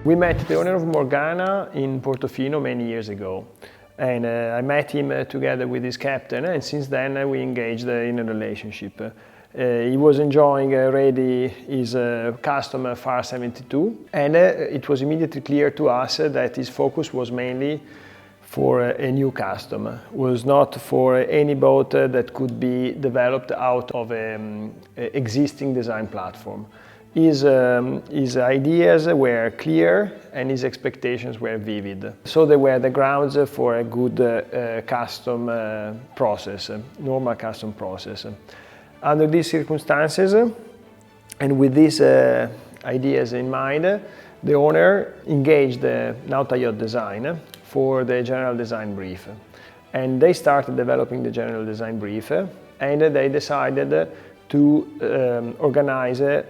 We met the owner of Morgana in Portofino many years ago, and I met him together with his captain, and since then we engaged in a relationship. He was enjoying already his custom FAR 72, and it was immediately clear to us that his focus was mainly for a new custom, was not for any boat that could be developed out of an existing design platform. His ideas were clear and his expectations were vivid. So they were the grounds for a good custom process, normal custom process. Under these circumstances, and with these ideas in mind, the owner engaged Nauta Yacht Design for the general design brief. And they started developing the general design brief, and they decided to organize a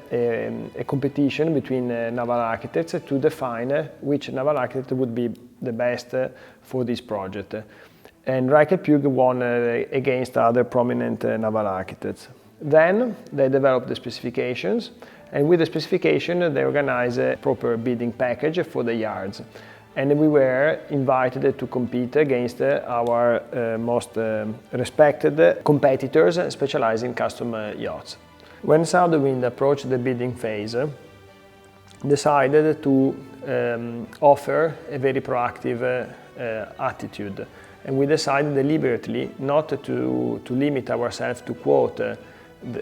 competition between naval architects to define which naval architect would be the best for this project. And Reichel Pugh won against other prominent naval architects. Then they developed the specifications, and with the specification they organized a proper bidding package for the yards. And we were invited to compete against our most respected competitors specialized in custom yachts. When Southwind approached the bidding phase, decided to offer a very proactive attitude. And we decided deliberately not to limit ourselves to quote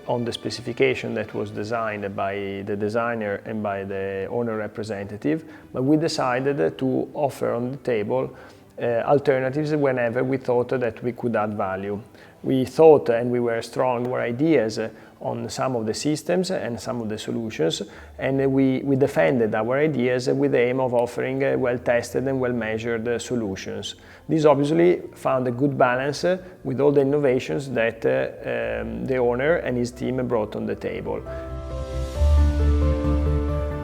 on the specification that was designed by the designer and by the owner representative, but we decided to offer on the table alternatives whenever we thought that we could add value. We thought and we were strong in our ideas on some of the systems and some of the solutions, and we defended our ideas with the aim of offering well-tested and well-measured solutions. This obviously found a good balance with all the innovations that the owner and his team brought on the table.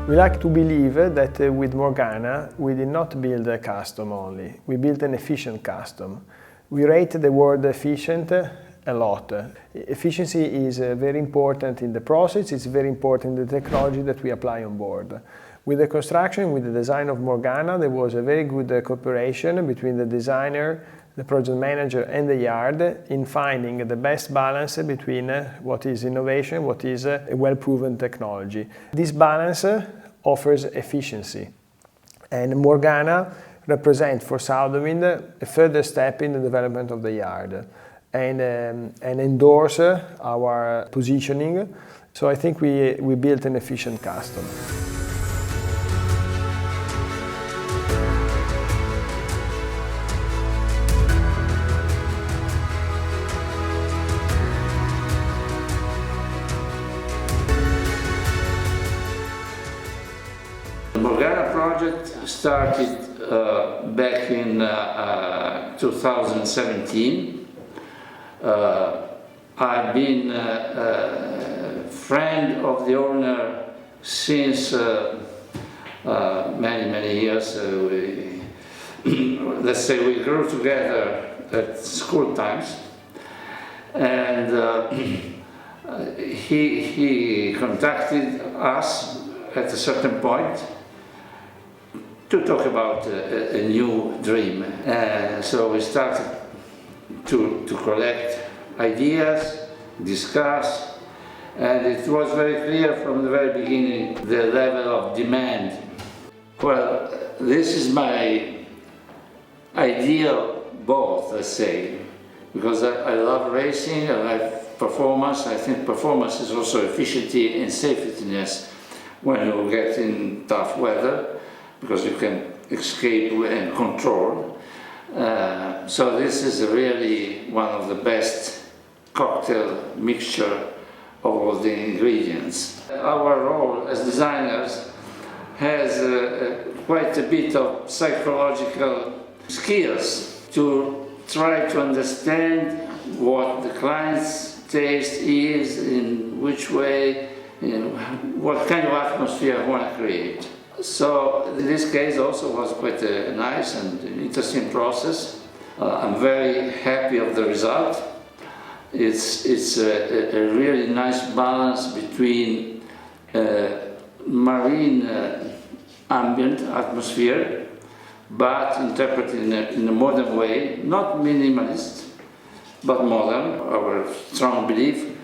We like to believe that with Morgana we did not build a custom only, we built an efficient custom. We rate the word efficient a lot. Efficiency is very important in the process, it's very important in the technology that we apply on board. With the construction, with the design of Morgana, there was a very good cooperation between the designer, the project manager and the yard in finding the best balance between what is innovation, what is a well-proven technology. This balance offers efficiency, and Morgana represents for Southwind a further step in the development of the yard and endorse our positioning. So I think we built an efficient custom. The Morgana project started back in 2017. I've been a friend of the owner since many years. Let's say we grew together at school times, and he contacted us at a certain point to talk about a new dream. So we started to collect ideas, discuss, and it was very clear from the very beginning the level of demand. Well, this is my ideal boat, let's say, because I love racing, I like performance. I think performance is also efficiency and safetyness when you get in tough weather, because you can escape and control. So this is really one of the best cocktail mixture of all the ingredients. Our role as designers has quite a bit of psychological skills to try to understand what the client's taste is, in which way, what kind of atmosphere I want to create. So in this case also was quite a nice and interesting process. I'm very happy of the result. It's a really nice balance between marine ambient atmosphere, but interpreted in a modern way, not minimalist, but modern. Our strong belief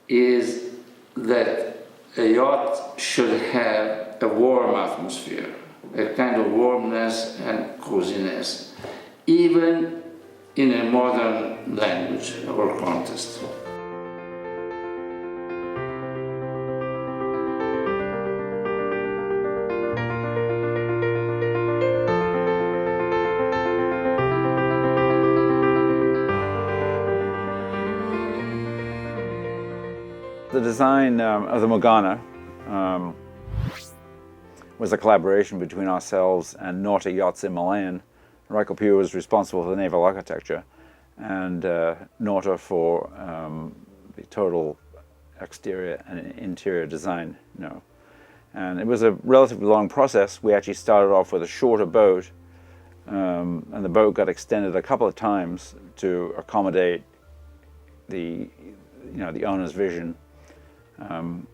is that a yacht should have a warm atmosphere, a kind of warmness and coziness, even in a modern language or context. The design of the Morgana was a collaboration between ourselves and Nauta Yachts in Milan. Reichel Pugh was responsible for the naval architecture, and Nauta for the total exterior and interior design. And it was a relatively long process. We actually started off with a shorter boat, and the boat got extended a couple of times to accommodate the owner's vision.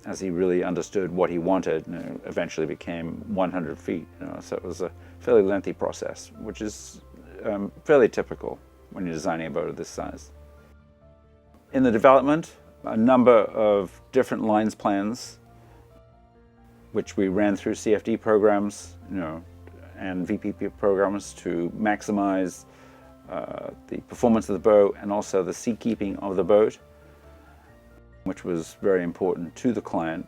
As he really understood what he wanted, and it eventually became 100 feet. So it was a fairly lengthy process, which is fairly typical when you're designing a boat of this size. In the development, a number of different lines plans, which we ran through CFD programs, and VPP programs to maximize the performance of the boat and also the seakeeping of the boat, which was very important to the client,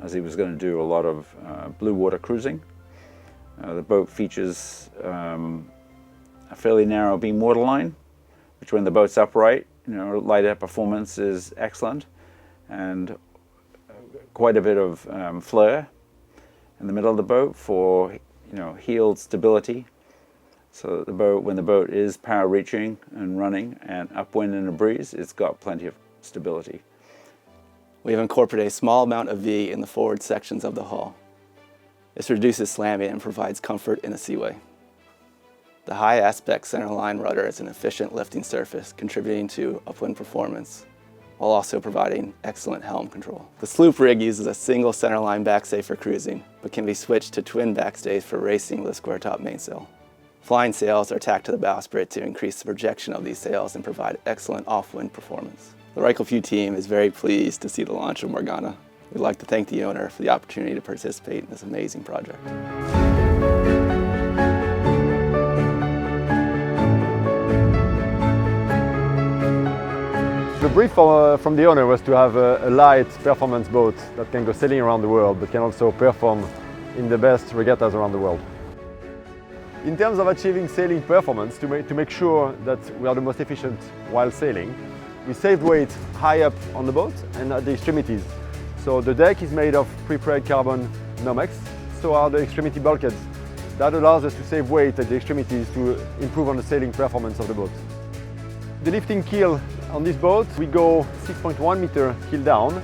as he was going to do a lot of blue water cruising. The boat features a fairly narrow beam waterline, which when the boat's upright, light air performance is excellent, and quite a bit of flare in the middle of the boat for heeled stability. So that the boat, when the boat is power reaching and running and upwind in a breeze, it's got plenty of stability. We have incorporated a small amount of V in the forward sections of the hull. This reduces slamming and provides comfort in a seaway. The high aspect centerline rudder is an efficient lifting surface, contributing to upwind performance, while also providing excellent helm control. The sloop rig uses a single centerline backstay for cruising, but can be switched to twin backstays for racing with square top mainsail. Flying sails are tacked to the bowsprit to increase the projection of these sails and provide excellent off-wind performance. The Reichel Pugh team is very pleased to see the launch of Morgana. We'd like to thank the owner for the opportunity to participate in this amazing project. The brief from the owner was to have a light performance boat that can go sailing around the world, but can also perform in the best regattas around the world. In terms of achieving sailing performance, to make sure that we are the most efficient while sailing, we saved weight high up on the boat and at the extremities. So the deck is made of pre-preg carbon Nomex, so are the extremity bulkheads. That allows us to save weight at the extremities to improve on the sailing performance of the boat. The lifting keel on this boat, we go 6.1 meter keel down.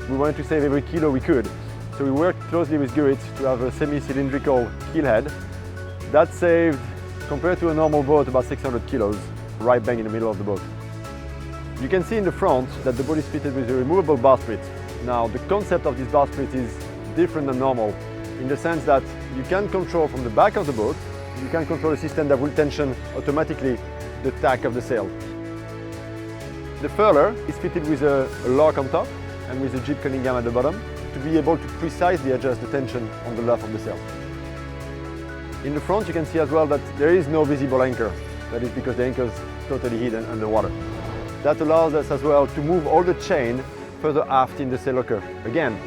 We wanted to save every kilo we could. So we worked closely with Gurit to have a semi-cylindrical keel head. That saved, compared to a normal boat, about 600 kilos, right bang in the middle of the boat. You can see in the front that the boat is fitted with a removable bowsprit. Now, the concept of this bowsprit is different than normal, in the sense that you can control from the back of the boat, you can control a system that will tension automatically the tack of the sail. The furler is fitted with a lock on top and with a jib Cunningham at the bottom to be able to precisely adjust the tension on the luff of the sail. In the front you can see as well that there is no visible anchor. That is because the anchor is totally hidden underwater. That allows us as well to move all the chain further aft in the sail locker. Again,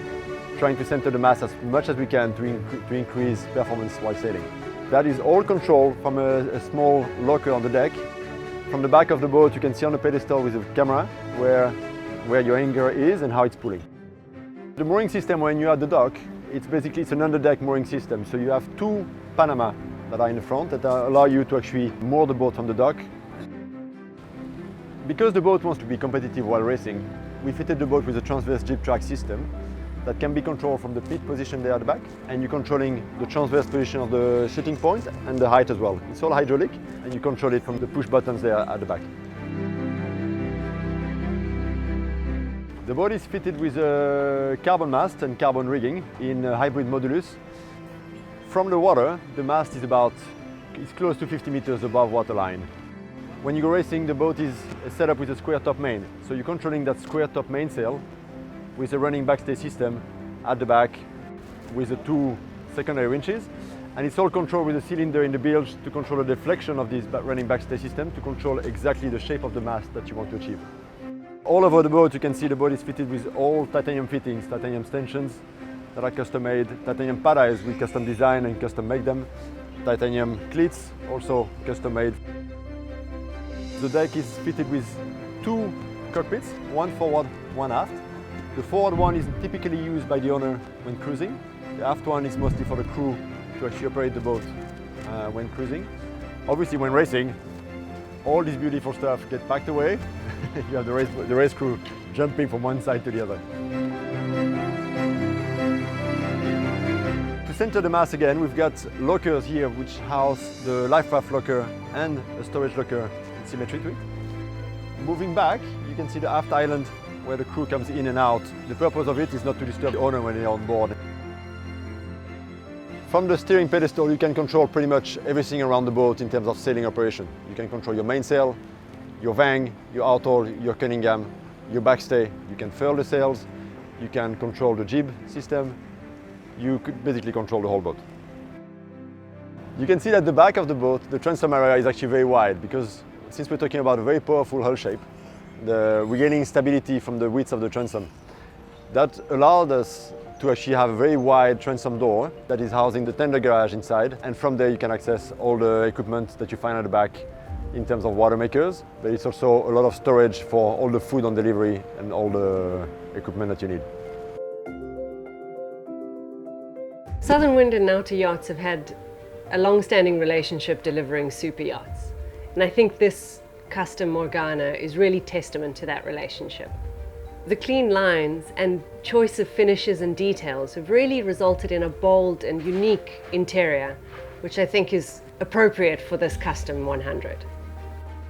trying to center the mast as much as we can to increase performance while sailing. That is all controlled from a small locker on the deck. From the back of the boat you can see on the pedestal with a camera where your anchor is and how it's pulling. The mooring system when you're at the dock, it's an underdeck mooring system. So you have two Panama that are in the front that allow you to actually moor the boat on the dock. Because the boat wants to be competitive while racing, we fitted the boat with a transverse jib track system that can be controlled from the pit position there at the back, and you're controlling the transverse position of the shooting point and the height as well. It's all hydraulic, and you control it from the push buttons there at the back. The boat is fitted with a carbon mast and carbon rigging in a hybrid modulus. From the water, the mast is close to 50 meters above waterline. When you go racing, the boat is set up with a square top main. So you're controlling that square top mainsail with a running backstay system at the back with the 2 secondary winches. And it's all controlled with a cylinder in the bilge to control the deflection of this running backstay system to control exactly the shape of the mast that you want to achieve. All over the boat you can see the boat is fitted with all titanium fittings, titanium stanchions that are custom made, titanium paddies we custom design and custom make them, titanium cleats also custom made. The deck is fitted with 2 cockpits, one forward, one aft. The forward one is typically used by the owner when cruising. The aft one is mostly for the crew to actually operate the boat when cruising. Obviously when racing, all this beautiful stuff gets packed away. You have the race crew jumping from one side to the other. To center the mast again, we've got lockers here which house the life raft locker and a storage locker in symmetry to it. Moving back, you can see the aft island where the crew comes in and out. The purpose of it is not to disturb the owner when they're on board. From the steering pedestal, you can control pretty much everything around the boat in terms of sailing operation. You can control your mainsail, your vang, your outhaul, your Cunningham, your backstay. You can furl the sails, you can control the jib system. You could basically control the whole boat. You can see that the back of the boat, the transom area is actually very wide because since we're talking about a very powerful hull shape, we're gaining stability from the width of the transom. That allowed us to actually have a very wide transom door that is housing the tender garage inside, and from there you can access all the equipment that you find at the back in terms of water makers, but it's also a lot of storage for all the food on delivery and all the equipment that you need. Southern Wind and Nauta Yachts have had a long-standing relationship delivering super yachts, and I think this custom Morgana is really testament to that relationship. The clean lines and choice of finishes and details have really resulted in a bold and unique interior, which I think is appropriate for this custom 100.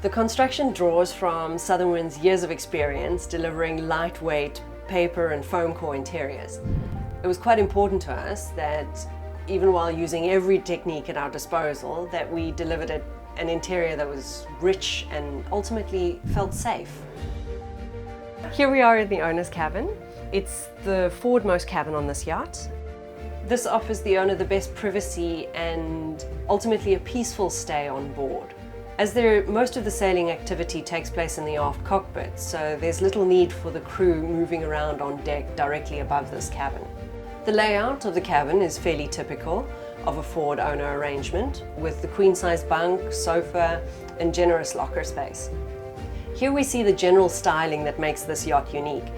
The construction draws from Southern Wind's years of experience delivering lightweight paper and foam core interiors. It was quite important to us that even while using every technique at our disposal, that we delivered an interior that was rich and ultimately felt safe. Here we are in the owner's cabin. It's the forwardmost cabin on this yacht. This offers the owner the best privacy and ultimately a peaceful stay on board. As most of the sailing activity takes place in the aft cockpit, so there's little need for the crew moving around on deck directly above this cabin. The layout of the cabin is fairly typical of a forward owner arrangement with the queen-size bunk, sofa, and generous locker space. Here we see the general styling that makes this yacht unique.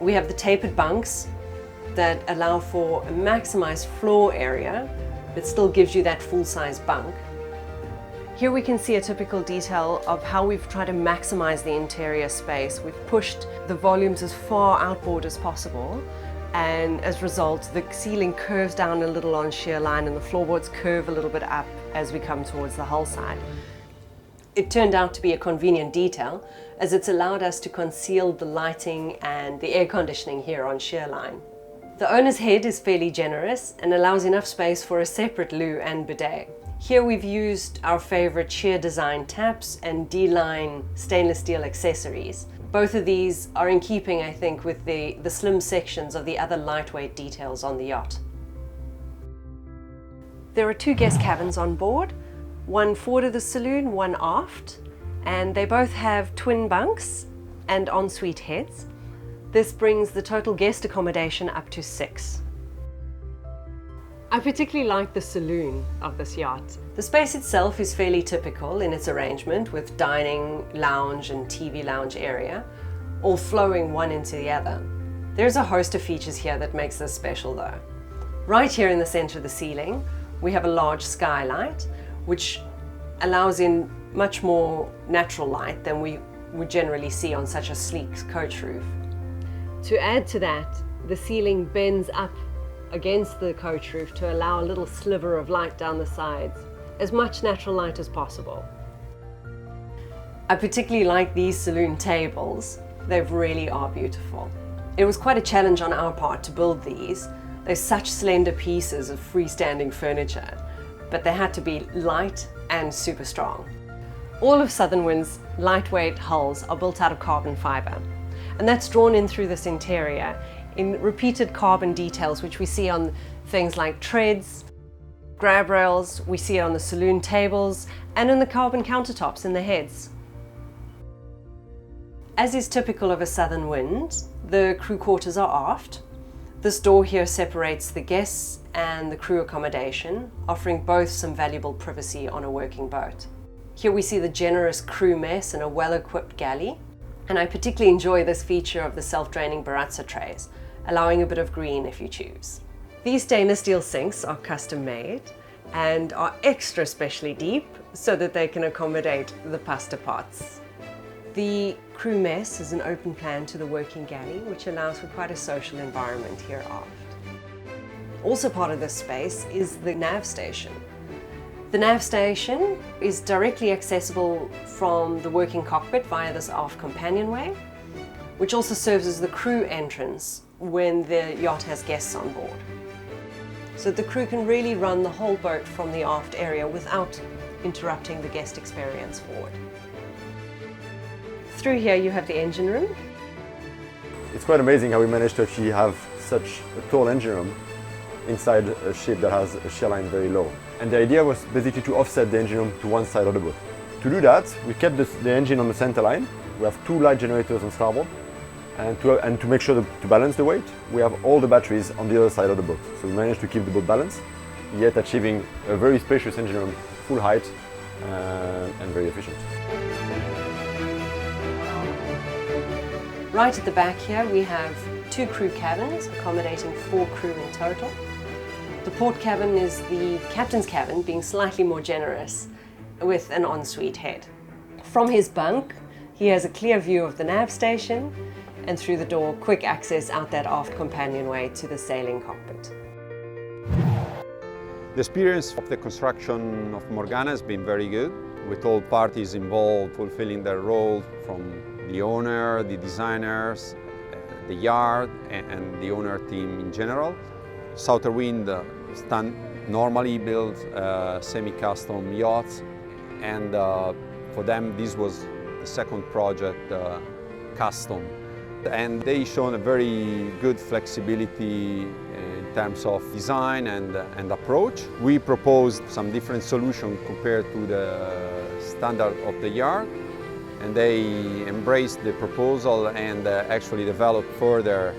We have the tapered bunks that allow for a maximized floor area, but still gives you that full-size bunk. Here we can see a typical detail of how we've tried to maximize the interior space. We've pushed the volumes as far outboard as possible, and as a result, the ceiling curves down a little on shear line and the floorboards curve a little bit up as we come towards the hull side. It turned out to be a convenient detail as it's allowed us to conceal the lighting and the air conditioning here on shear line. The owner's head is fairly generous and allows enough space for a separate loo and bidet. Here we've used our favorite sheer design taps and D-line stainless steel accessories. Both of these are in keeping, I think, with the slim sections of the other lightweight details on the yacht. There are 2 guest cabins on board. One forward of the saloon, one aft, and they both have twin bunks and ensuite heads. This brings the total guest accommodation up to 6. I particularly like the saloon of this yacht. The space itself is fairly typical in its arrangement with dining, lounge and TV lounge area, all flowing one into the other. There's a host of features here that makes this special though. Right here in the center of the ceiling, we have a large skylight, which allows in much more natural light than we would generally see on such a sleek coach roof. To add to that, the ceiling bends up against the coach roof to allow a little sliver of light down the sides, as much natural light as possible. I particularly like these saloon tables. They really are beautiful. It was quite a challenge on our part to build these. They're such slender pieces of freestanding furniture, but they had to be light and super strong. All of Southern Wind's lightweight hulls are built out of carbon fiber, and that's drawn in through this interior in repeated carbon details, which we see on things like treads, grab rails, we see it on the saloon tables, and in the carbon countertops in the heads. As is typical of a Southern Wind, the crew quarters are aft. This door here separates the guests and the crew accommodation, offering both some valuable privacy on a working boat. Here we see the generous crew mess and a well-equipped galley, and I particularly enjoy this feature of the self-draining barca trays, allowing a bit of green if you choose. These stainless steel sinks are custom made and are extra specially deep so that they can accommodate the pasta pots. The crew mess is an open plan to the working galley, which allows for quite a social environment here aft. Also part of this space is the nav station. The nav station is directly accessible from the working cockpit via this aft companionway, which also serves as the crew entrance when the yacht has guests on board. So the crew can really run the whole boat from the aft area without interrupting the guest experience forward. Through here you have the engine room. It's quite amazing how we managed to actually have such a tall engine room inside a ship that has a shear line very low. And the idea was basically to offset the engine room to one side of the boat. To do that, we kept the engine on the center line. We have 2 light generators on starboard. And to make sure to balance the weight, we have all the batteries on the other side of the boat. So we managed to keep the boat balanced, yet achieving a very spacious engine room, full height, and very efficient. Right at the back here we have 2 crew cabins accommodating 4 crew in total. The port cabin is the captain's cabin, being slightly more generous with an ensuite head. From his bunk he has a clear view of the nav station, and through the door quick access out that aft companionway to the sailing cockpit. The experience of the construction of Morgana has been very good, with all parties involved fulfilling their role, from the owner, the designers, the yard, and the owner team in general. Southern Wind normally builds semi-custom yachts, and for them this was the second project custom. And they shown a very good flexibility in terms of design and approach. We proposed some different solutions compared to the standard of the yard, and they embraced the proposal and actually developed further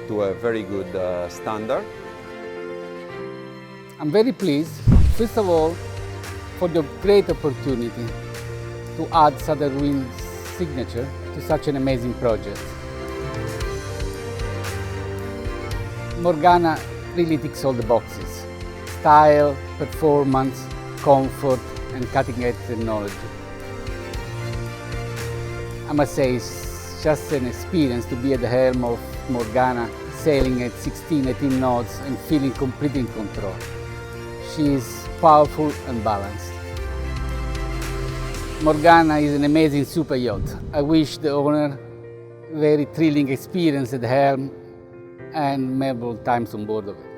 to a very good standard. I'm very pleased, first of all, for the great opportunity to add Southern Wind's signature to such an amazing project. Morgana really ticks all the boxes: style, performance, comfort, and cutting-edge technology. I must say it's just an experience to be at the helm of Morgana, sailing at 16-18 knots and feeling completely in control. She is powerful and balanced. Morgana is an amazing super yacht. I wish the owner a very thrilling experience at the helm and memorable times on board of it.